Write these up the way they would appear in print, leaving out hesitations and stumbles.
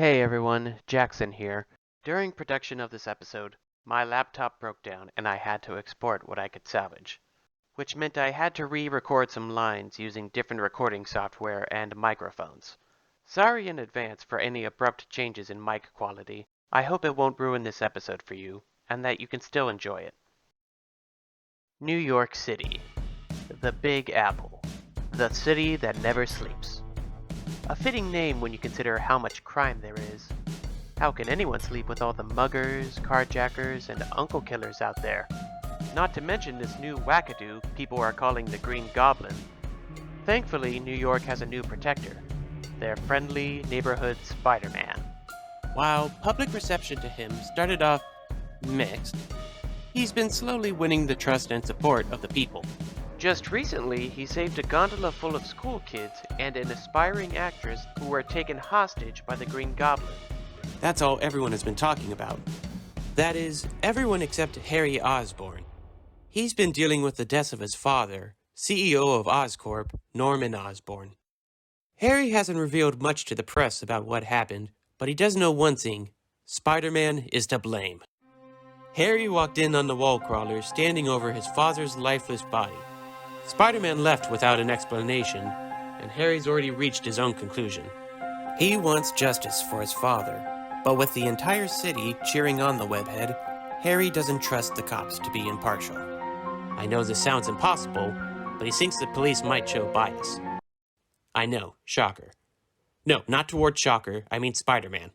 Hey everyone, Jackson here. During production of this episode, my laptop broke down and I had to export what I could salvage, which meant I had to re-record some lines using different recording software and microphones. Sorry in advance for any abrupt changes in mic quality. I hope it won't ruin this episode for you, and that you can still enjoy it. New York City. The Big Apple. The city that never sleeps. A fitting name when you consider how much crime there is. How can anyone sleep with all the muggers, carjackers, and uncle killers out there? Not to mention this new wackadoo people are calling the Green Goblin. Thankfully, New York has a new protector. Their friendly neighborhood Spider-Man. While public reception to him started off mixed, he's been slowly winning the trust and support of the people. Just recently, he saved a gondola full of school kids and an aspiring actress who were taken hostage by the Green Goblin. That's all everyone has been talking about. That is, everyone except Harry Osborn. He's been dealing with the deaths of his father, CEO of Oscorp, Norman Osborn. Harry hasn't revealed much to the press about what happened, but he does know one thing: Spider-Man is to blame. Harry walked in on the wall crawler standing over his father's lifeless body. Spider-Man left without an explanation, and Harry's already reached his own conclusion. He wants justice for his father, but with the entire city cheering on the webhead, Harry doesn't trust the cops to be impartial. I know this sounds impossible, but he thinks the police might show bias. I know, Shocker. No, not toward Shocker, I mean Spider-Man.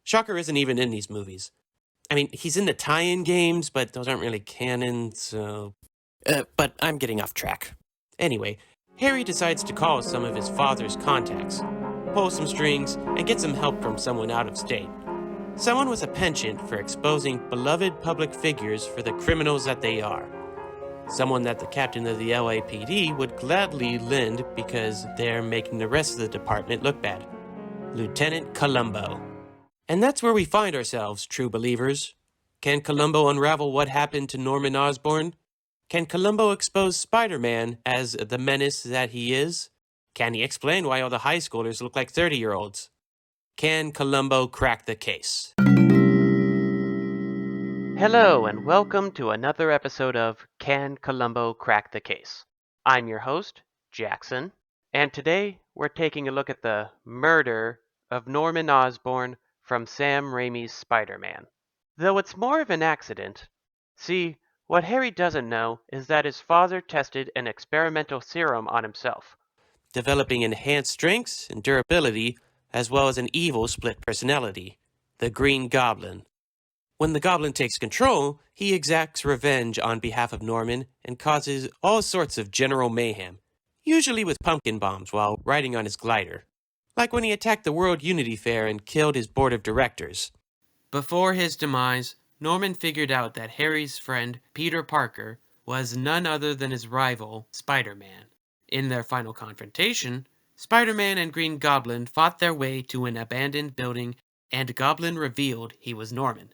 Shocker isn't even in these movies. I mean, he's in the tie-in games, but those aren't really canon, so... But I'm getting off track. Anyway, Harry decides to call some of his father's contacts, pull some strings, and get some help from someone out of state. Someone with a penchant for exposing beloved public figures for the criminals that they are. Someone that the captain of the LAPD would gladly lend because they're making the rest of the department look bad. Lieutenant Columbo. And that's where we find ourselves, true believers. Can Columbo unravel what happened to Norman Osborn? Can Columbo expose Spider-Man as the menace that he is? Can he explain why all the high schoolers look like 30-year-olds? Can Columbo crack the case? Hello, and welcome to another episode of Can Columbo Crack the Case? I'm your host, Jackson, and today we're taking a look at the murder of Norman Osborn from Sam Raimi's Spider-Man. Though it's more of an accident. See, what Harry doesn't know is that his father tested an experimental serum on himself, developing enhanced strengths and durability, as well as an evil split personality, the Green Goblin. When the Goblin takes control, he exacts revenge on behalf of Norman and causes all sorts of general mayhem, usually with pumpkin bombs while riding on his glider, like when he attacked the World Unity Fair and killed his board of directors. Before his demise, Norman figured out that Harry's friend, Peter Parker, was none other than his rival, Spider-Man. In their final confrontation, Spider-Man and Green Goblin fought their way to an abandoned building, and Goblin revealed he was Norman.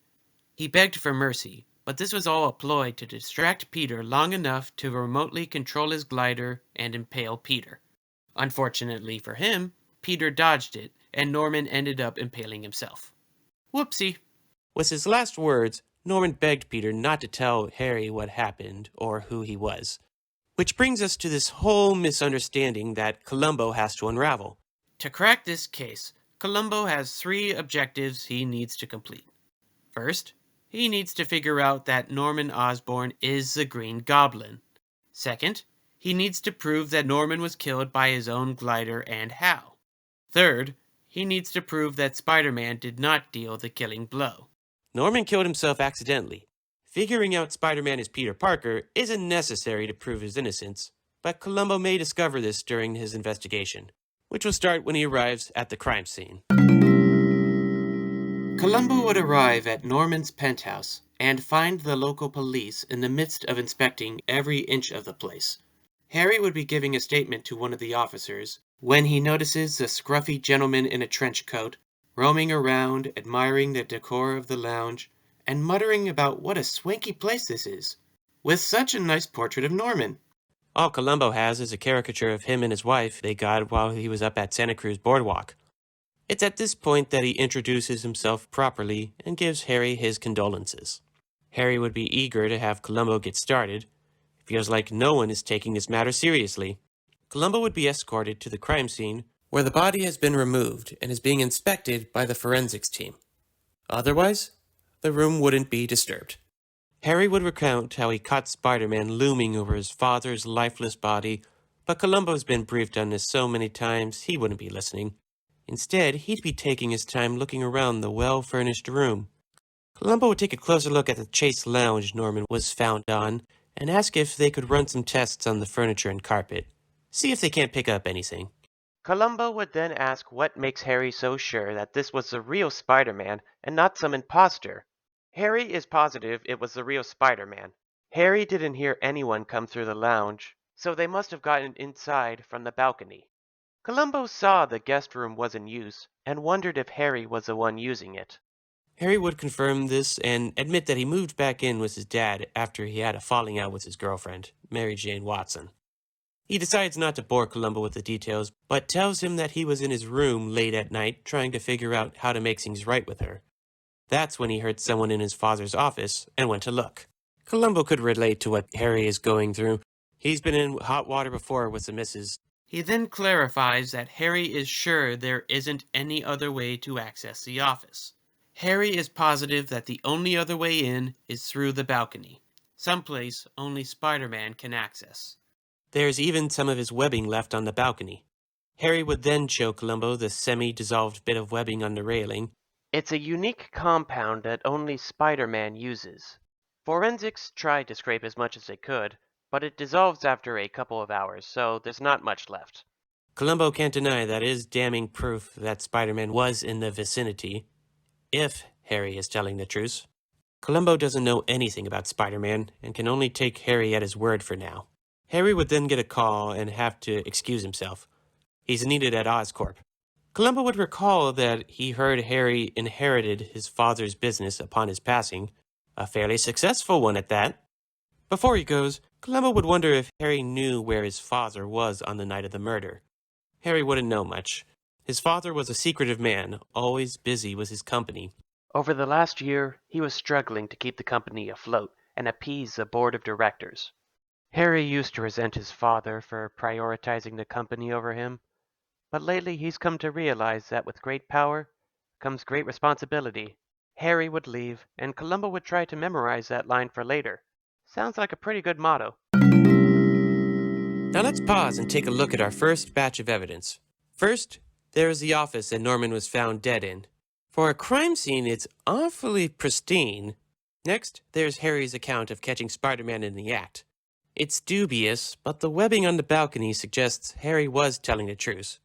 He begged for mercy, but this was all a ploy to distract Peter long enough to remotely control his glider and impale Peter. Unfortunately for him, Peter dodged it, and Norman ended up impaling himself. Whoopsie. With his last words, Norman begged Peter not to tell Harry what happened or who he was. Which brings us to this whole misunderstanding that Columbo has to unravel. To crack this case, Columbo has 3 objectives he needs to complete. First, he needs to figure out that Norman Osborn is the Green Goblin. Second, he needs to prove that Norman was killed by his own glider and how. Third, he needs to prove that Spider-Man did not deal the killing blow. Norman killed himself accidentally. Figuring out Spider-Man is Peter Parker isn't necessary to prove his innocence, but Columbo may discover this during his investigation, which will start when he arrives at the crime scene. Columbo would arrive at Norman's penthouse and find the local police in the midst of inspecting every inch of the place. Harry would be giving a statement to one of the officers when he notices the scruffy gentleman in a trench coat roaming around, admiring the decor of the lounge, and muttering about what a swanky place this is, with such a nice portrait of Norman. All Columbo has is a caricature of him and his wife they got while he was up at Santa Cruz Boardwalk. It's at this point that he introduces himself properly and gives Harry his condolences. Harry would be eager to have Columbo get started. It feels like no one is taking this matter seriously. Columbo would be escorted to the crime scene, where the body has been removed and is being inspected by the forensics team. Otherwise, the room wouldn't be disturbed. Harry would recount how he caught Spider-Man looming over his father's lifeless body, but Columbo's been briefed on this so many times he wouldn't be listening. Instead, he'd be taking his time looking around the well-furnished room. Columbo would take a closer look at the Chase lounge Norman was found on and ask if they could run some tests on the furniture and carpet. See if they can't pick up anything. Columbo would then ask what makes Harry so sure that this was the real Spider-Man and not some imposter. Harry is positive it was the real Spider-Man. Harry didn't hear anyone come through the lounge, so they must have gotten inside from the balcony. Columbo saw the guest room was in use and wondered if Harry was the one using it. Harry would confirm this and admit that he moved back in with his dad after he had a falling out with his girlfriend, Mary Jane Watson. He decides not to bore Columbo with the details, but tells him that he was in his room late at night trying to figure out how to make things right with her. That's when he heard someone in his father's office and went to look. Columbo could relate to what Harry is going through. He's been in hot water before with the missus. He then clarifies that Harry is sure there isn't any other way to access the office. Harry is positive that the only other way in is through the balcony, someplace only Spider-Man can access. There's even some of his webbing left on the balcony. Harry would then show Columbo the semi-dissolved bit of webbing on the railing. It's a unique compound that only Spider-Man uses. Forensics tried to scrape as much as they could, but it dissolves after a couple of hours, so there's not much left. Columbo can't deny that is damning proof that Spider-Man was in the vicinity, if Harry is telling the truth. Columbo doesn't know anything about Spider-Man and can only take Harry at his word for now. Harry would then get a call and have to excuse himself. He's needed at Oscorp. Columbo would recall that he heard Harry inherited his father's business upon his passing, a fairly successful one at that. Before he goes, Columbo would wonder if Harry knew where his father was on the night of the murder. Harry wouldn't know much. His father was a secretive man, always busy with his company. Over the last year, he was struggling to keep the company afloat and appease the board of directors. Harry used to resent his father for prioritizing the company over him, but lately he's come to realize that with great power comes great responsibility. Harry would leave, and Columbo would try to memorize that line for later. Sounds like a pretty good motto. Now let's pause and take a look at our first batch of evidence. First, there is the office that Norman was found dead in. For a crime scene, it's awfully pristine. Next, there's Harry's account of catching Spider-Man in the act. It's dubious, but the webbing on the balcony suggests Harry was telling the truth.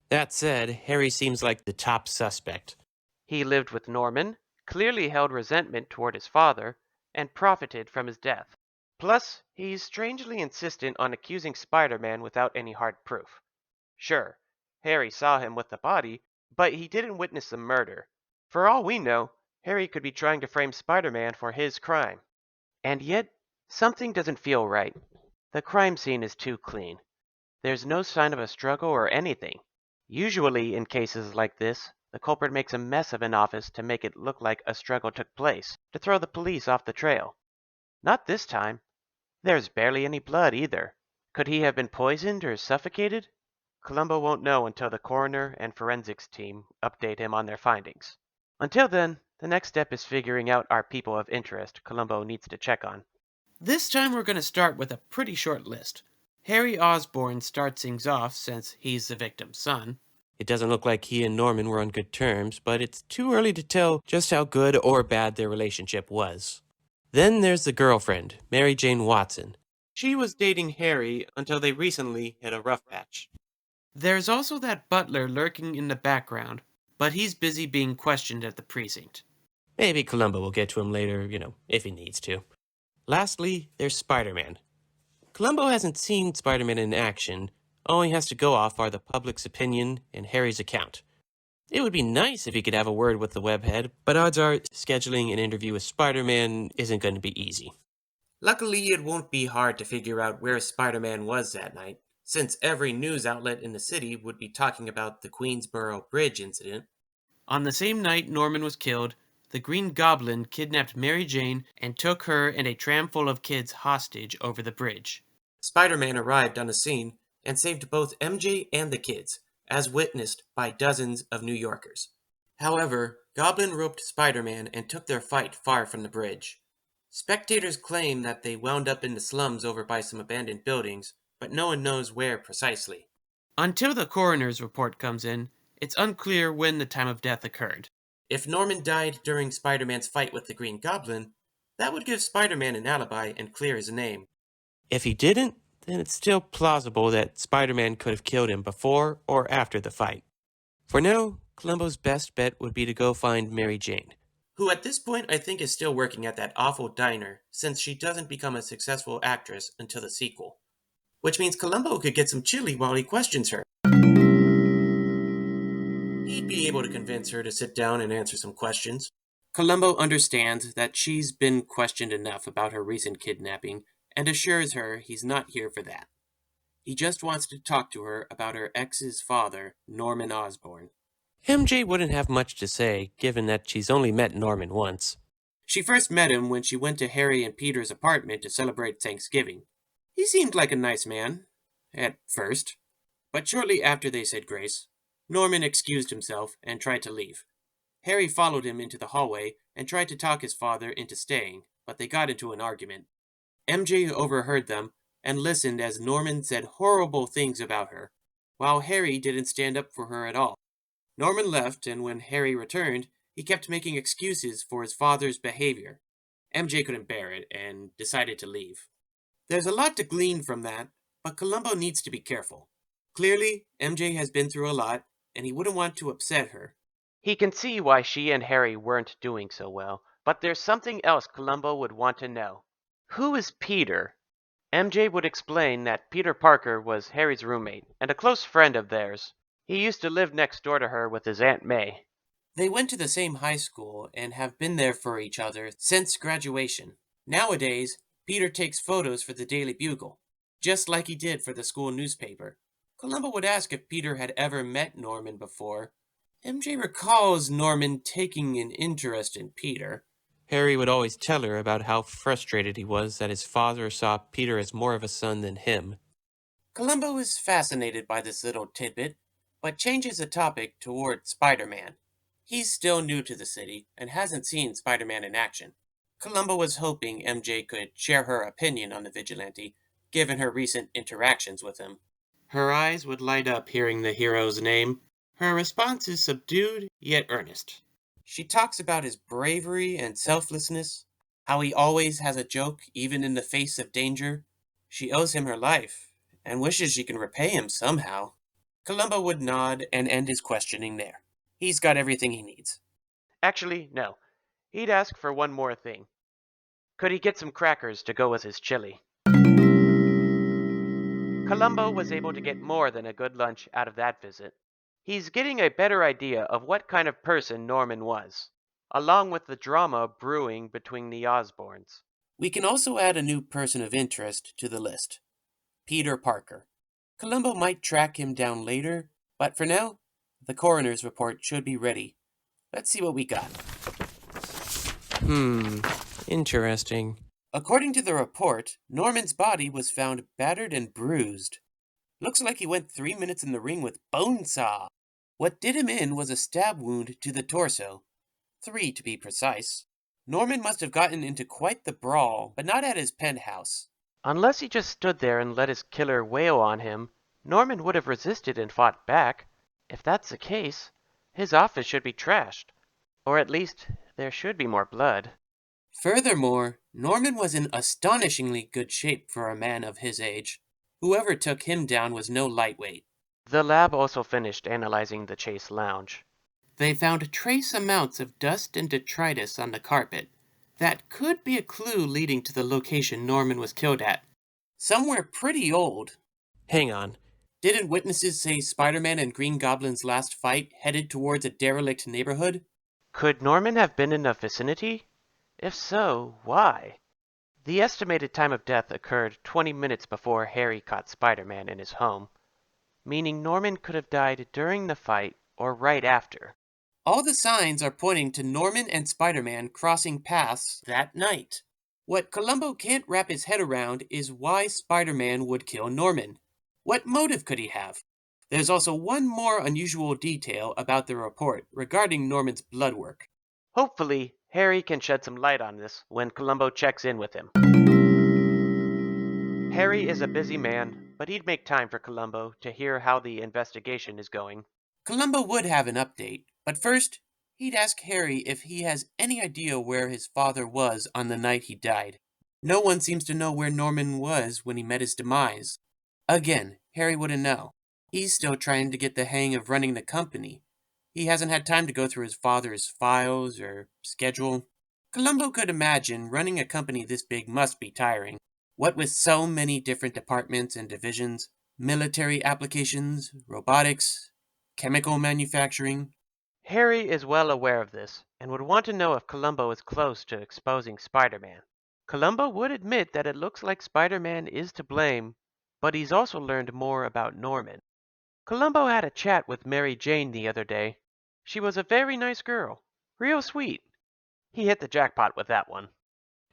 That said, Harry seems like the top suspect. He lived with Norman, clearly held resentment toward his father, and profited from his death. Plus, he's strangely insistent on accusing Spider-Man without any hard proof. Sure, Harry saw him with the body, but he didn't witness the murder. For all we know, Harry could be trying to frame Spider-Man for his crime. And yet, something doesn't feel right. The crime scene is too clean. There's no sign of a struggle or anything. Usually, in cases like this, the culprit makes a mess of an office to make it look like a struggle took place, to throw the police off the trail. Not this time. There's barely any blood either. Could he have been poisoned or suffocated? Columbo won't know until the coroner and forensics team update him on their findings. Until then, the next step is figuring out our people of interest Columbo needs to check on. This time we're going to start with a pretty short list. Harry Osborn starts things off since he's the victim's son. It doesn't look like he and Norman were on good terms, but it's too early to tell just how good or bad their relationship was. Then there's the girlfriend, Mary Jane Watson. She was dating Harry until they recently hit a rough patch. There's also that butler lurking in the background, but he's busy being questioned at the precinct. Maybe Columbo will get to him later, if he needs to. Lastly, there's Spider-Man. Columbo hasn't seen Spider-Man in action. All he has to go off are the public's opinion and Harry's account. It would be nice if he could have a word with the webhead, but odds are scheduling an interview with Spider-Man isn't going to be easy. Luckily, it won't be hard to figure out where Spider-Man was that night, since every news outlet in the city would be talking about the Queensboro Bridge incident. On the same night Norman was killed, the Green Goblin kidnapped Mary Jane and took her and a tram full of kids hostage over the bridge. Spider-Man arrived on the scene and saved both MJ and the kids, as witnessed by dozens of New Yorkers. However, Goblin roped Spider-Man and took their fight far from the bridge. Spectators claim that they wound up in the slums over by some abandoned buildings, but no one knows where precisely. Until the coroner's report comes in, it's unclear when the time of death occurred. If Norman died during Spider-Man's fight with the Green Goblin, that would give Spider-Man an alibi and clear his name. If he didn't, then it's still plausible that Spider-Man could have killed him before or after the fight. For now, Columbo's best bet would be to go find Mary Jane, who at this point I think is still working at that awful diner since she doesn't become a successful actress until the sequel. Which means Columbo could get some chili while he questions her. He'd be able to convince her to sit down and answer some questions. Columbo understands that she's been questioned enough about her recent kidnapping and assures her he's not here for that. He just wants to talk to her about her ex's father, Norman Osborn. MJ wouldn't have much to say, given that she's only met Norman once. She first met him when she went to Harry and Peter's apartment to celebrate Thanksgiving. He seemed like a nice man, at first, but shortly after they said grace, Norman excused himself and tried to leave. Harry followed him into the hallway and tried to talk his father into staying, but they got into an argument. MJ overheard them and listened as Norman said horrible things about her, while Harry didn't stand up for her at all. Norman left, and when Harry returned, he kept making excuses for his father's behavior. MJ couldn't bear it and decided to leave. There's a lot to glean from that, but Columbo needs to be careful. Clearly, MJ has been through a lot, and he wouldn't want to upset her. He can see why she and Harry weren't doing so well, but there's something else Columbo would want to know. Who is Peter? MJ would explain that Peter Parker was Harry's roommate and a close friend of theirs. He used to live next door to her with his Aunt May. They went to the same high school and have been there for each other since graduation. Nowadays, Peter takes photos for the Daily Bugle, just like he did for the school newspaper. Columbo would ask if Peter had ever met Norman before. MJ recalls Norman taking an interest in Peter. Harry would always tell her about how frustrated he was that his father saw Peter as more of a son than him. Columbo is fascinated by this little tidbit, but changes the topic toward Spider-Man. He's still new to the city and hasn't seen Spider-Man in action. Columbo was hoping MJ could share her opinion on the vigilante, given her recent interactions with him. Her eyes would light up hearing the hero's name. Her response is subdued yet earnest. She talks about his bravery and selflessness, how he always has a joke even in the face of danger. She owes him her life and wishes she can repay him somehow. Columbo would nod and end his questioning there. He's got everything he needs. Actually, no. He'd ask for one more thing. Could he get some crackers to go with his chili? Columbo was able to get more than a good lunch out of that visit. He's getting a better idea of what kind of person Norman was, along with the drama brewing between the Osborns. We can also add a new person of interest to the list. Peter Parker. Columbo might track him down later, but for now, the coroner's report should be ready. Let's see what we got. Interesting. According to the report, Norman's body was found battered and bruised. Looks like he went 3 minutes in the ring with Bonesaw. What did him in was a stab wound to the torso. 3 to be precise. Norman must have gotten into quite the brawl, but not at his penthouse. Unless he just stood there and let his killer wail on him, Norman would have resisted and fought back. If that's the case, his office should be trashed. Or at least, there should be more blood. Furthermore, Norman was in astonishingly good shape for a man of his age. Whoever took him down was no lightweight. The lab also finished analyzing the Chase Lounge. They found trace amounts of dust and detritus on the carpet. That could be a clue leading to the location Norman was killed at. Somewhere pretty old. Hang on. Didn't witnesses say Spider-Man and Green Goblin's last fight headed towards a derelict neighborhood? Could Norman have been in the vicinity? If so, why? The estimated time of death occurred 20 minutes before Harry caught Spider-Man in his home, meaning Norman could have died during the fight or right after. All the signs are pointing to Norman and Spider-Man crossing paths that night. What Columbo can't wrap his head around is why Spider-Man would kill Norman. What motive could he have? There's also one more unusual detail about the report regarding Norman's blood work. Hopefully, Harry can shed some light on this when Columbo checks in with him. Harry is a busy man, but he'd make time for Columbo to hear how the investigation is going. Columbo would have an update, but first, he'd ask Harry if he has any idea where his father was on the night he died. No one seems to know where Norman was when he met his demise. Again, Harry wouldn't know. He's still trying to get the hang of running the company. He hasn't had time to go through his father's files or schedule. Columbo could imagine running a company this big must be tiring. What with so many different departments and divisions, military applications, robotics, chemical manufacturing. Harry is well aware of this and would want to know if Columbo is close to exposing Spider-Man. Columbo would admit that it looks like Spider-Man is to blame, but he's also learned more about Norman. Columbo had a chat with Mary Jane the other day. She was a very nice girl, real sweet. He hit the jackpot with that one.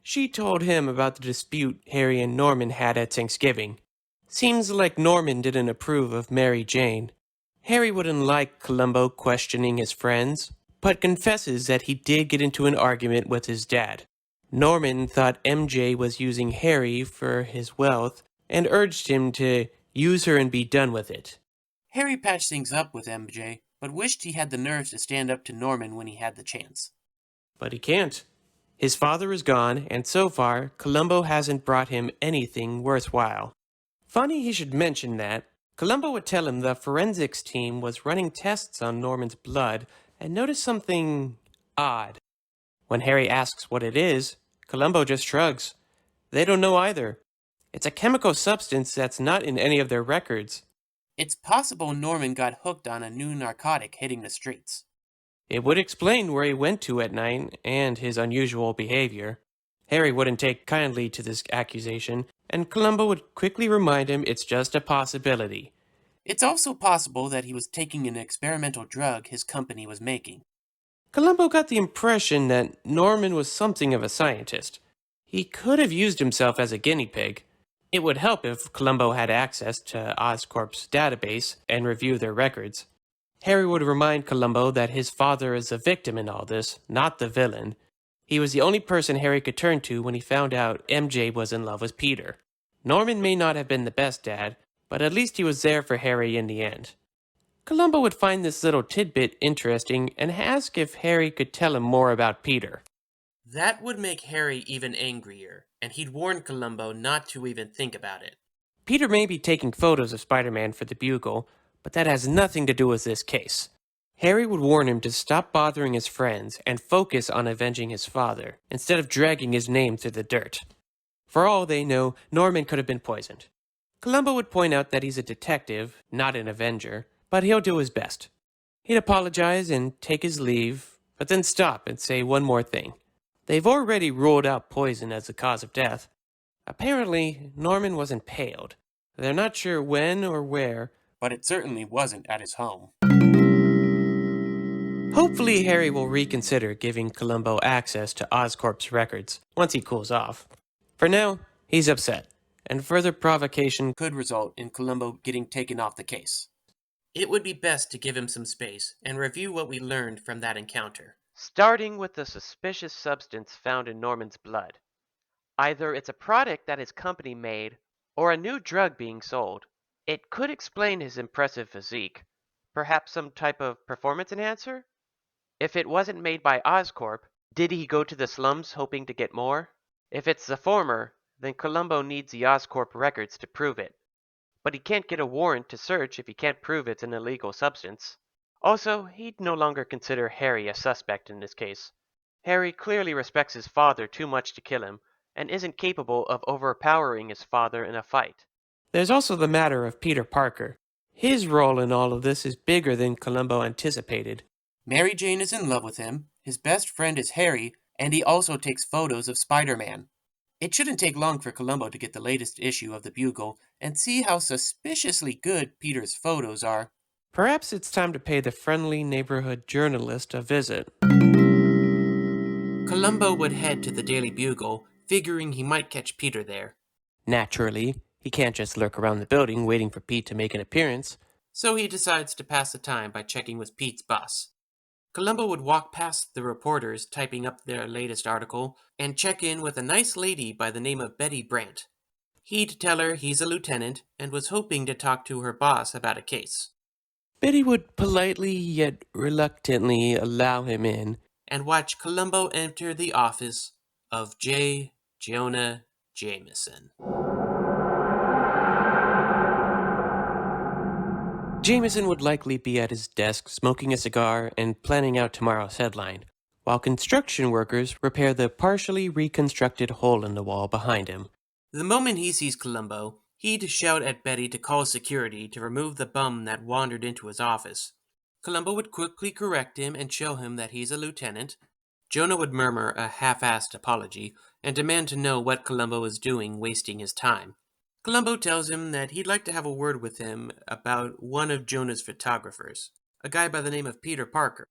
She told him about the dispute Harry and Norman had at Thanksgiving. Seems like Norman didn't approve of Mary Jane. Harry wouldn't like Columbo questioning his friends, but confesses that he did get into an argument with his dad. Norman thought MJ was using Harry for his wealth and urged him to use her and be done with it. Harry patched things up with MJ, but wished he had the nerves to stand up to Norman when he had the chance. But he can't. His father is gone, and so far, Columbo hasn't brought him anything worthwhile. Funny he should mention that. Columbo would tell him the forensics team was running tests on Norman's blood and noticed something odd. When Harry asks what it is, Columbo just shrugs. They don't know either. It's a chemical substance that's not in any of their records. It's possible Norman got hooked on a new narcotic hitting the streets. It would explain where he went to at night and his unusual behavior. Harry wouldn't take kindly to this accusation, and Columbo would quickly remind him it's just a possibility. It's also possible that he was taking an experimental drug his company was making. Columbo got the impression that Norman was something of a scientist. He could have used himself as a guinea pig. It would help if Columbo had access to Oscorp's database and review their records. Harry would remind Columbo that his father is a victim in all this, not the villain. He was the only person Harry could turn to when he found out MJ was in love with Peter. Norman may not have been the best dad, but at least he was there for Harry in the end. Columbo would find this little tidbit interesting and ask if Harry could tell him more about Peter. That would make Harry even angrier, and he'd warn Columbo not to even think about it. Peter may be taking photos of Spider-Man for the Bugle, but that has nothing to do with this case. Harry would warn him to stop bothering his friends and focus on avenging his father, instead of dragging his name through the dirt. For all they know, Norman could have been poisoned. Columbo would point out that he's a detective, not an avenger, but he'll do his best. He'd apologize and take his leave, but then stop and say one more thing. They've already ruled out poison as the cause of death. Apparently, Norman was impaled. They're not sure when or where, but it certainly wasn't at his home. Hopefully Harry will reconsider giving Columbo access to Oscorp's records once he cools off. For now, he's upset, and further provocation could result in Columbo getting taken off the case. It would be best to give him some space and review what we learned from that encounter. Starting with the suspicious substance found in Norman's blood. Either it's a product that his company made, or a new drug being sold. It could explain his impressive physique. Perhaps some type of performance enhancer? If it wasn't made by Oscorp, did he go to the slums hoping to get more? If it's the former, then Columbo needs the Oscorp records to prove it. But he can't get a warrant to search if he can't prove it's an illegal substance. Also, he'd no longer consider Harry a suspect in this case. Harry clearly respects his father too much to kill him, and isn't capable of overpowering his father in a fight. There's also the matter of Peter Parker. His role in all of this is bigger than Columbo anticipated. Mary Jane is in love with him, his best friend is Harry, and he also takes photos of Spider-Man. It shouldn't take long for Columbo to get the latest issue of the Bugle and see how suspiciously good Peter's photos are. Perhaps it's time to pay the friendly neighborhood journalist a visit. Columbo would head to the Daily Bugle, figuring he might catch Peter there. Naturally, he can't just lurk around the building waiting for Pete to make an appearance, so he decides to pass the time by checking with Pete's boss. Columbo would walk past the reporters typing up their latest article and check in with a nice lady by the name of Betty Brant. He'd tell her he's a lieutenant and was hoping to talk to her boss about a case. Betty would politely yet reluctantly allow him in and watch Columbo enter the office of J. Jonah Jameson. Jameson would likely be at his desk smoking a cigar and planning out tomorrow's headline, while construction workers repair the partially reconstructed hole in the wall behind him. The moment he sees Columbo, he'd shout at Betty to call security to remove the bum that wandered into his office. Columbo would quickly correct him and show him that he's a lieutenant. Jonah would murmur a half-assed apology and demand to know what Columbo is doing wasting his time. Columbo tells him that he'd like to have a word with him about one of Jonah's photographers, a guy by the name of Peter Parker.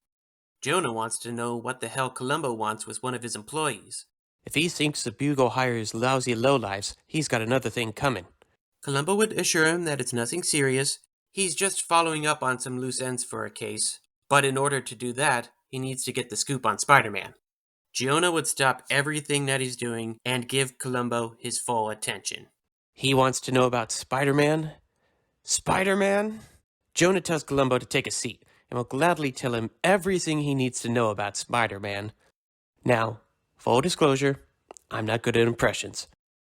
Jonah wants to know what the hell Columbo wants with one of his employees. If he thinks the Bugle hires lousy lowlifes, he's got another thing coming. Columbo would assure him that it's nothing serious. He's just following up on some loose ends for a case. But in order to do that, he needs to get the scoop on Spider-Man. Jonah would stop everything that he's doing and give Columbo his full attention. He wants to know about Spider-Man? Spider-Man? Jonah tells Columbo to take a seat and will gladly tell him everything he needs to know about Spider-Man. Now, full disclosure, I'm not good at impressions.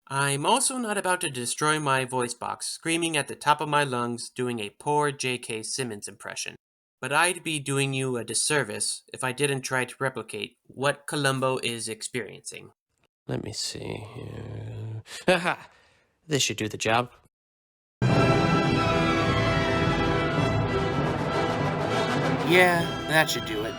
I'm also not about to destroy my voice box screaming at the top of my lungs doing a poor J.K. Simmons impression. But I'd be doing you a disservice if I didn't try to replicate what Columbo is experiencing. Let me see here. Haha! This should do the job. Yeah, that should do it.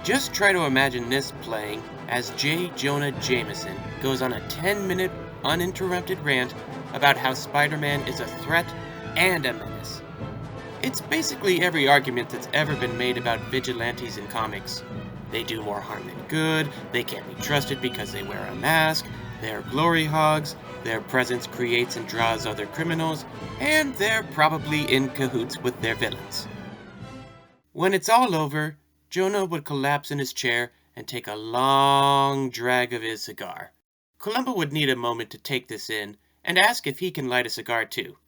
Just try to imagine this playing as J. Jonah Jameson goes on a 10-minute uninterrupted rant about how Spider-Man is a threat and a menace. It's basically every argument that's ever been made about vigilantes in comics. They do more harm than good, they can't be trusted because they wear a mask, they're glory hogs, their presence creates and draws other criminals, and they're probably in cahoots with their villains. When it's all over, Jonah would collapse in his chair and take a long drag of his cigar. Columbo would need a moment to take this in and ask if he can light a cigar too.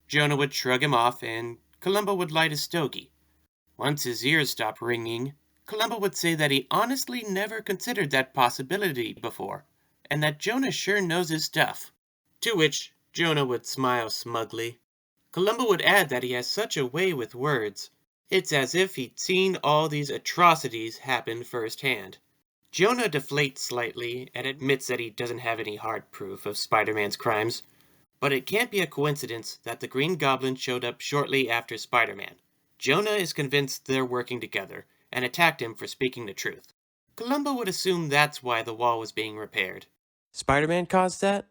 Jonah would shrug him off and Columbo would light a stogie. Once his ears stopped ringing, Columbo would say that he honestly never considered that possibility before, and that Jonah sure knows his stuff. To which Jonah would smile smugly. Columbo would add that he has such a way with words. It's as if he'd seen all these atrocities happen firsthand. Jonah deflates slightly and admits that he doesn't have any hard proof of Spider-Man's crimes. But it can't be a coincidence that the Green Goblin showed up shortly after Spider-Man. Jonah is convinced they're working together and attacked him for speaking the truth. Columbo would assume that's why the wall was being repaired. Spider-Man caused that?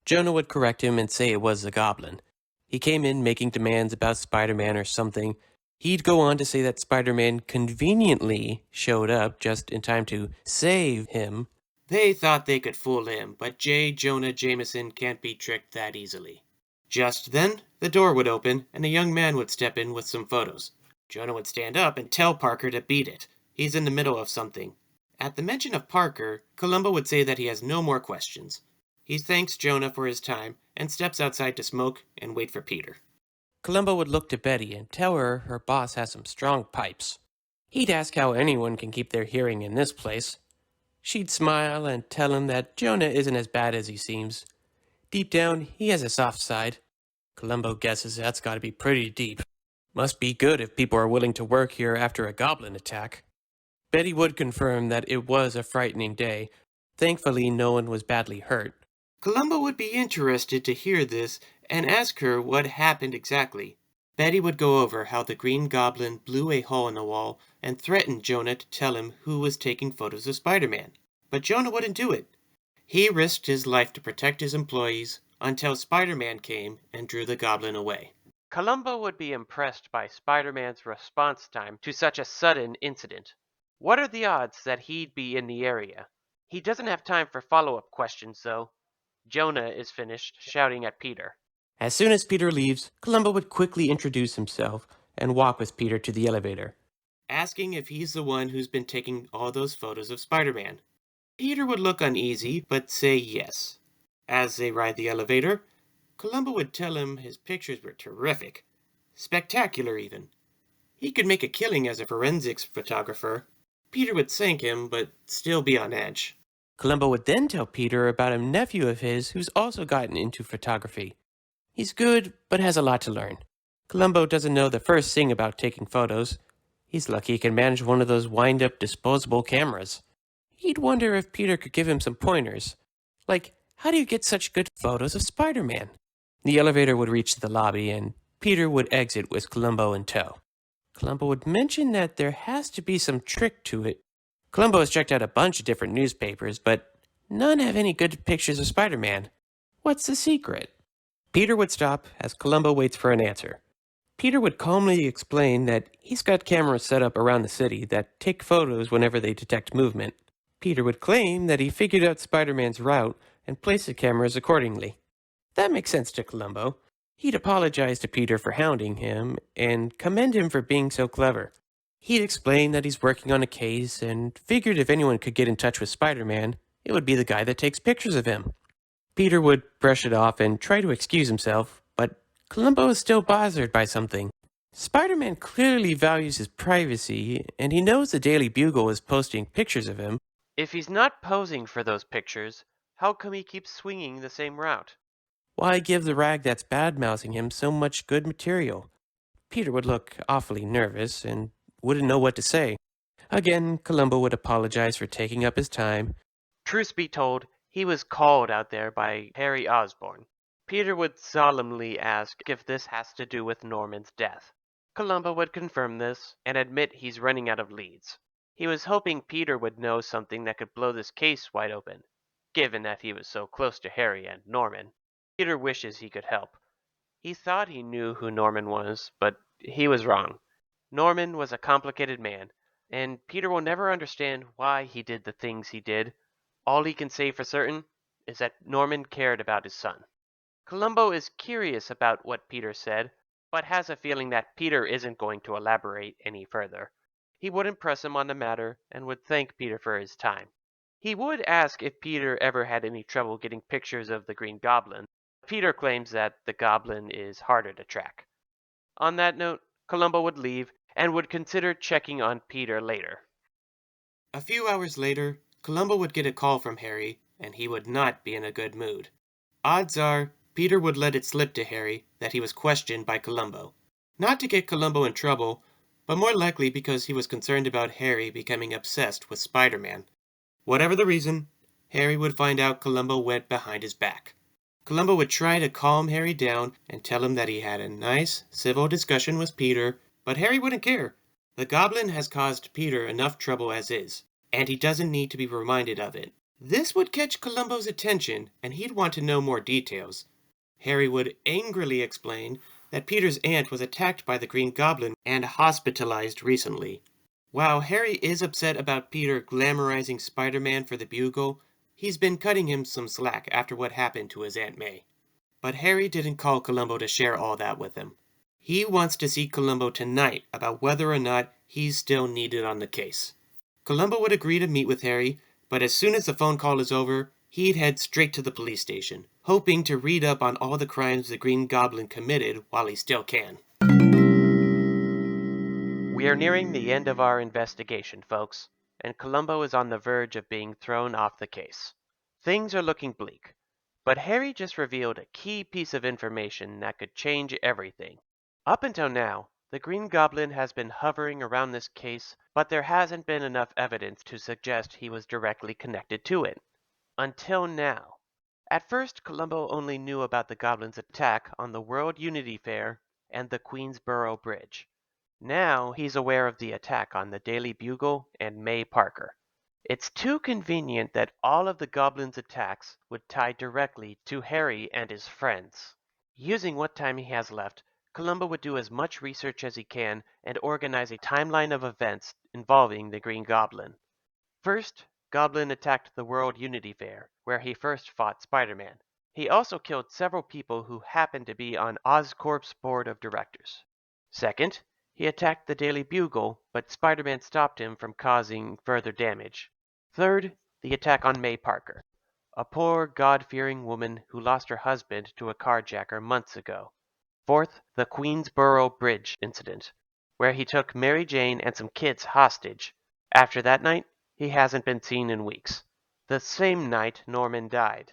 Jonah would correct him and say it was the Goblin. He came in making demands about Spider-Man or something. He'd go on to say that Spider-Man conveniently showed up just in time to save him. They thought they could fool him, but J. Jonah Jameson can't be tricked that easily. Just then, the door would open and a young man would step in with some photos. Jonah would stand up and tell Parker to beat it. He's in the middle of something. At the mention of Parker, Columbo would say that he has no more questions. He thanks Jonah for his time and steps outside to smoke and wait for Peter. Columbo would look to Betty and tell her boss has some strong pipes. He'd ask how anyone can keep their hearing in this place. She'd smile and tell him that Jonah isn't as bad as he seems. Deep down, he has a soft side. Columbo guesses that's gotta be pretty deep. Must be good if people are willing to work here after a goblin attack. Betty would confirm that it was a frightening day. Thankfully, no one was badly hurt. Columbo would be interested to hear this and ask her what happened exactly. Betty would go over how the Green Goblin blew a hole in the wall and threatened Jonah to tell him who was taking photos of Spider-Man. But Jonah wouldn't do it. He risked his life to protect his employees until Spider-Man came and drew the Goblin away. Columbo would be impressed by Spider-Man's response time to such a sudden incident. What are the odds that he'd be in the area? He doesn't have time for follow-up questions, though. Jonah is finished shouting at Peter. As soon as Peter leaves, Columbo would quickly introduce himself and walk with Peter to the elevator, asking if he's the one who's been taking all those photos of Spider-Man. Peter would look uneasy, but say yes. As they ride the elevator, Columbo would tell him his pictures were terrific. Spectacular, even. He could make a killing as a forensics photographer. Peter would thank him, but still be on edge. Columbo would then tell Peter about a nephew of his who's also gotten into photography. He's good, but has a lot to learn. Columbo doesn't know the first thing about taking photos. He's lucky he can manage one of those wind-up disposable cameras. He'd wonder if Peter could give him some pointers. Like, how do you get such good photos of Spider-Man? The elevator would reach the lobby, and Peter would exit with Columbo in tow. Columbo would mention that there has to be some trick to it. Columbo has checked out a bunch of different newspapers, but none have any good pictures of Spider-Man. What's the secret? Peter would stop as Columbo waits for an answer. Peter would calmly explain that he's got cameras set up around the city that take photos whenever they detect movement. Peter would claim that he figured out Spider-Man's route and placed the cameras accordingly. That makes sense to Columbo. He'd apologize to Peter for hounding him and commend him for being so clever. He'd explain that he's working on a case and figured if anyone could get in touch with Spider-Man, it would be the guy that takes pictures of him. Peter would brush it off and try to excuse himself, but Columbo is still bothered by something. Spider-Man clearly values his privacy, and he knows the Daily Bugle is posting pictures of him. If he's not posing for those pictures, how come he keeps swinging the same route? Why give the rag that's bad-mouthing him so much good material? Peter would look awfully nervous and wouldn't know what to say. Again, Columbo would apologize for taking up his time. Truth be told, he was called out there by Harry Osborn. Peter would solemnly ask if this has to do with Norman's death. Columbo would confirm this and admit he's running out of leads. He was hoping Peter would know something that could blow this case wide open, given that he was so close to Harry and Norman. Peter wishes he could help. He thought he knew who Norman was, but he was wrong. Norman was a complicated man, and Peter will never understand why he did the things he did. All he can say for certain is that Norman cared about his son. Columbo is curious about what Peter said, but has a feeling that Peter isn't going to elaborate any further. He wouldn't press him on the matter and would thank Peter for his time. He would ask if Peter ever had any trouble getting pictures of the Green Goblin. Peter claims that the Goblin is harder to track. On that note, Columbo would leave and would consider checking on Peter later. A few hours later, Columbo would get a call from Harry, and he would not be in a good mood. Odds are, Peter would let it slip to Harry that he was questioned by Columbo. Not to get Columbo in trouble, but more likely because he was concerned about Harry becoming obsessed with Spider-Man. Whatever the reason, Harry would find out Columbo went behind his back. Columbo would try to calm Harry down and tell him that he had a nice, civil discussion with Peter, but Harry wouldn't care. The Goblin has caused Peter enough trouble as is, and he doesn't need to be reminded of it. This would catch Columbo's attention, and he'd want to know more details. Harry would angrily explain that Peter's aunt was attacked by the Green Goblin and hospitalized recently. While Harry is upset about Peter glamorizing Spider-Man for the Bugle, he's been cutting him some slack after what happened to his Aunt May. But Harry didn't call Columbo to share all that with him. He wants to see Columbo tonight about whether or not he's still needed on the case. Columbo would agree to meet with Harry, but as soon as the phone call is over, he'd head straight to the police station, hoping to read up on all the crimes the Green Goblin committed while he still can. We are nearing the end of our investigation, folks, and Columbo is on the verge of being thrown off the case. Things are looking bleak, but Harry just revealed a key piece of information that could change everything. Up until now, the Green Goblin has been hovering around this case, but there hasn't been enough evidence to suggest he was directly connected to it. Until now. At first, Columbo only knew about the Goblin's attack on the World Unity Fair and the Queensboro Bridge. Now he's aware of the attack on the Daily Bugle and May Parker. It's too convenient that all of the Goblin's attacks would tie directly to Harry and his friends. Using what time he has left, Columbo would do as much research as he can and organize a timeline of events involving the Green Goblin. First, Goblin attacked the World Unity Fair, where he first fought Spider-Man. He also killed several people who happened to be on Oscorp's board of directors. Second, he attacked the Daily Bugle, but Spider-Man stopped him from causing further damage. Third, the attack on May Parker, a poor, God-fearing woman who lost her husband to a carjacker months ago. Fourth, the Queensboro Bridge incident, where he took Mary Jane and some kids hostage. After that night, he hasn't been seen in weeks. The same night Norman died.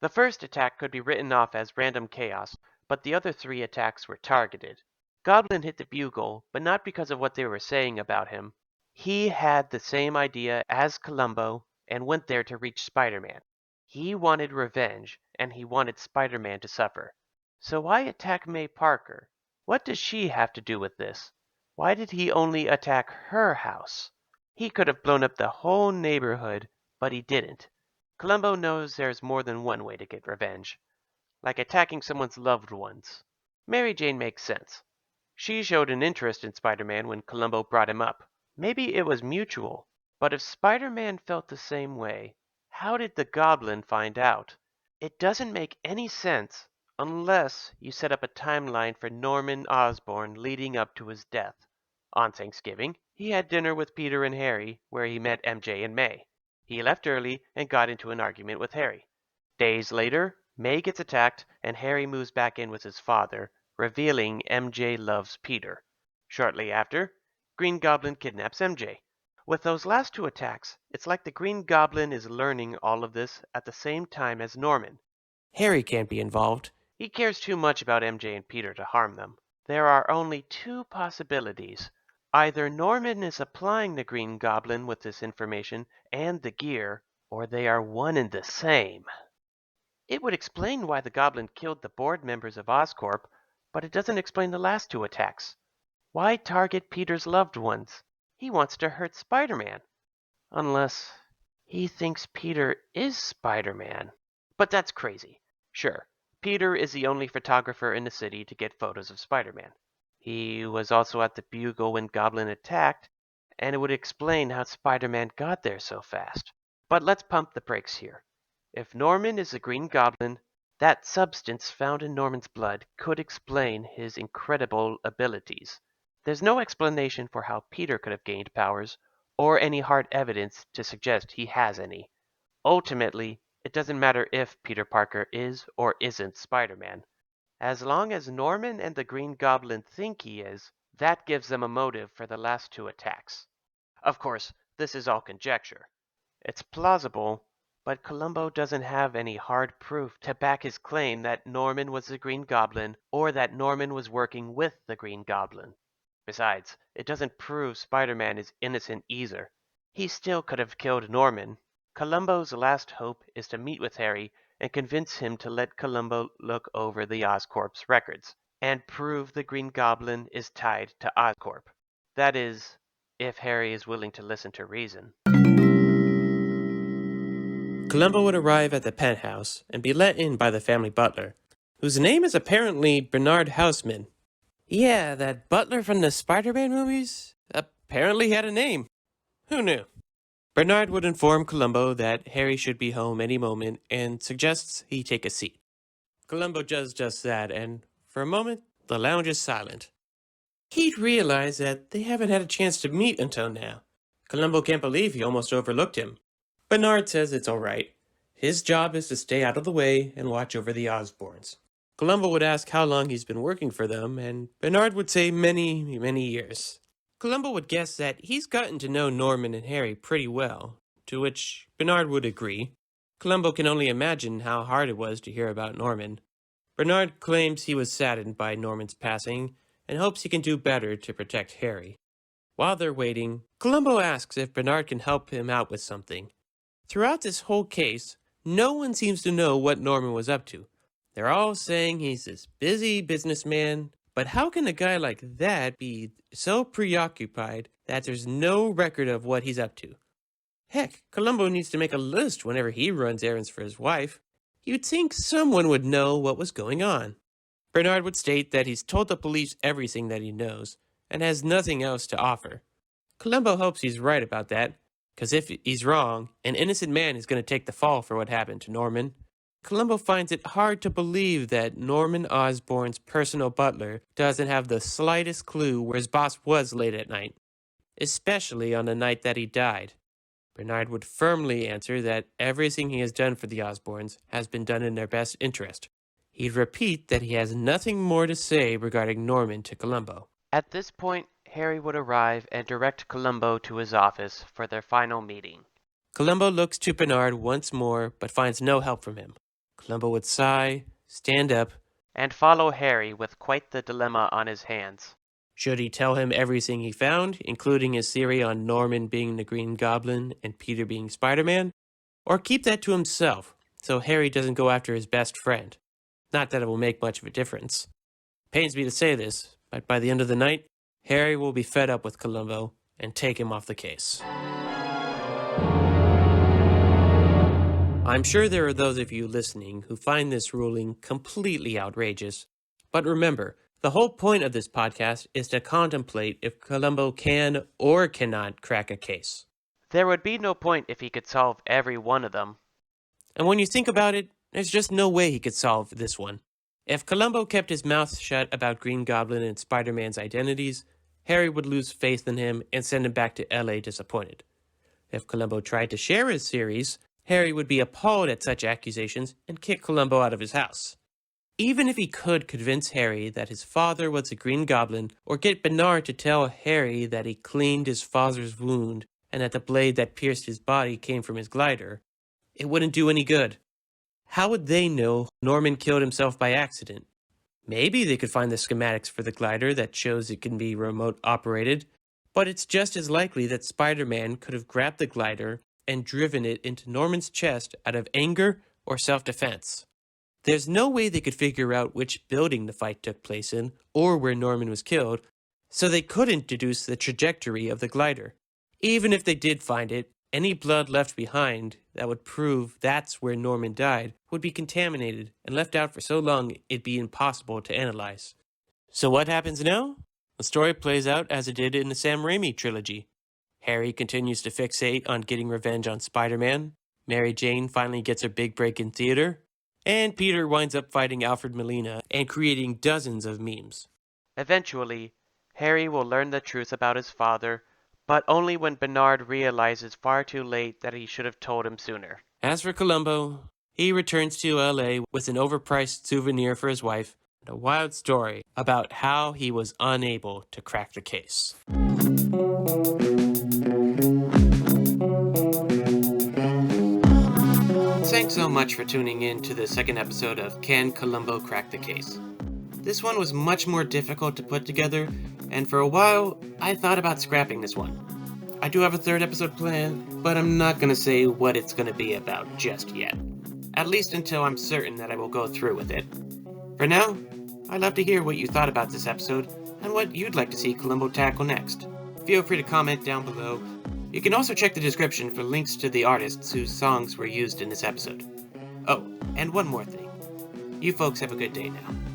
The first attack could be written off as random chaos, but the other 3 attacks were targeted. Goblin hit the Bugle, but not because of what they were saying about him. He had the same idea as Columbo and went there to reach Spider-Man. He wanted revenge, and he wanted Spider-Man to suffer. So why attack May Parker? What does she have to do with this? Why did he only attack her house? He could have blown up the whole neighborhood, but he didn't. Columbo knows there's more than one way to get revenge, like attacking someone's loved ones. Mary Jane makes sense. She showed an interest in Spider-Man when Columbo brought him up. Maybe it was mutual, but if Spider-Man felt the same way, how did the Goblin find out? It doesn't make any sense unless you set up a timeline for Norman Osborn leading up to his death. On Thanksgiving, he had dinner with Peter and Harry, where he met MJ and May. He left early and got into an argument with Harry. Days later, May gets attacked and Harry moves back in with his father, revealing MJ loves Peter. Shortly after, Green Goblin kidnaps MJ. With those last 2 attacks, it's like the Green Goblin is learning all of this at the same time as Norman. Harry can't be involved. He cares too much about MJ and Peter to harm them. There are only 2 possibilities. Either Norman is applying the Green Goblin with this information and the gear, or they are one and the same. It would explain why the Goblin killed the board members of Oscorp, but it doesn't explain the last 2 attacks. Why target Peter's loved ones? He wants to hurt Spider-Man. Unless he thinks Peter is Spider-Man. But that's crazy. Sure, Peter is the only photographer in the city to get photos of Spider-Man. He was also at the Bugle when Goblin attacked, and it would explain how Spider-Man got there so fast. But let's pump the brakes here. If Norman is the Green Goblin, that substance found in Norman's blood could explain his incredible abilities. There's no explanation for how Peter could have gained powers, or any hard evidence to suggest he has any. Ultimately, it doesn't matter if Peter Parker is or isn't Spider-Man. As long as Norman and the Green Goblin think he is, that gives them a motive for the last 2 attacks. Of course, this is all conjecture. It's plausible, but Columbo doesn't have any hard proof to back his claim that Norman was the Green Goblin or that Norman was working with the Green Goblin. Besides, it doesn't prove Spider-Man is innocent either. He still could have killed Norman. Columbo's last hope is to meet with Harry and convince him to let Columbo look over the Oscorp's records and prove the Green Goblin is tied to Oscorp. That is, if Harry is willing to listen to reason. Columbo would arrive at the penthouse and be let in by the family butler, whose name is apparently Bernard Houseman. Yeah, that butler from the Spider-Man movies apparently had a name. Who knew? Bernard would inform Columbo that Harry should be home any moment and suggests he take a seat. Columbo does just that, and for a moment, the lounge is silent. He'd realize that they haven't had a chance to meet until now. Columbo can't believe he almost overlooked him. Bernard says it's all right. His job is to stay out of the way and watch over the Osborns. Columbo would ask how long he's been working for them, and Bernard would say many, many years. Columbo would guess that he's gotten to know Norman and Harry pretty well, to which Bernard would agree. Columbo can only imagine how hard it was to hear about Norman. Bernard claims he was saddened by Norman's passing and hopes he can do better to protect Harry. While they're waiting, Columbo asks if Bernard can help him out with something. Throughout this whole case, no one seems to know what Norman was up to. They're all saying he's this busy businessman, but how can a guy like that be so preoccupied that there's no record of what he's up to? Heck, Columbo needs to make a list whenever he runs errands for his wife. You'd think someone would know what was going on. Bernard would state that he's told the police everything that he knows and has nothing else to offer. Columbo hopes he's right about that, because if he's wrong, an innocent man is going to take the fall for what happened to Norman. Columbo finds it hard to believe that Norman Osborn's personal butler doesn't have the slightest clue where his boss was late at night, especially on the night that he died. Bernard would firmly answer that everything he has done for the Osborns has been done in their best interest. He'd repeat that he has nothing more to say regarding Norman to Columbo. At this point, Harry would arrive and direct Columbo to his office for their final meeting. Columbo looks to Bernard once more, but finds no help from him. Columbo would sigh, stand up, and follow Harry with quite the dilemma on his hands. Should he tell him everything he found, including his theory on Norman being the Green Goblin and Peter being Spider-Man? Or keep that to himself, so Harry doesn't go after his best friend? Not that it will make much of a difference. Pains me to say this, but by the end of the night, Harry will be fed up with Columbo and take him off the case. I'm sure there are those of you listening who find this ruling completely outrageous. But remember, the whole point of this podcast is to contemplate if Columbo can or cannot crack a case. There would be no point if he could solve every one of them. And when you think about it, there's just no way he could solve this one. If Columbo kept his mouth shut about Green Goblin and Spider-Man's identities, Harry would lose faith in him and send him back to LA disappointed. If Columbo tried to share his theories, Harry would be appalled at such accusations and kick Columbo out of his house. Even if he could convince Harry that his father was a Green Goblin, or get Bernard to tell Harry that he cleaned his father's wound and that the blade that pierced his body came from his glider, it wouldn't do any good. How would they know Norman killed himself by accident? Maybe they could find the schematics for the glider that shows it can be remote operated, but it's just as likely that Spider-Man could have grabbed the glider and driven it into Norman's chest out of anger or self-defense. There's no way they could figure out which building the fight took place in or where Norman was killed, so they couldn't deduce the trajectory of the glider. Even if they did find it, any blood left behind that would prove that's where Norman died would be contaminated and left out for so long it'd be impossible to analyze. So what happens now? The story plays out as it did in the Sam Raimi trilogy. Harry continues to fixate on getting revenge on Spider-Man, Mary Jane finally gets her big break in theater, and Peter winds up fighting Alfred Molina and creating dozens of memes. Eventually, Harry will learn the truth about his father, but only when Bernard realizes far too late that he should have told him sooner. As for Columbo, he returns to LA with an overpriced souvenir for his wife and a wild story about how he was unable to crack the case. Thanks so much for tuning in to the second episode of Can Columbo Crack the Case? This one was much more difficult to put together, and for a while, I thought about scrapping this one. I do have a third episode planned, but I'm not going to say what it's going to be about just yet. At least until I'm certain that I will go through with it. For now, I'd love to hear what you thought about this episode, and what you'd like to see Columbo tackle next. Feel free to comment down below. You can also check the description for links to the artists whose songs were used in this episode. Oh, and one more thing. You folks have a good day now.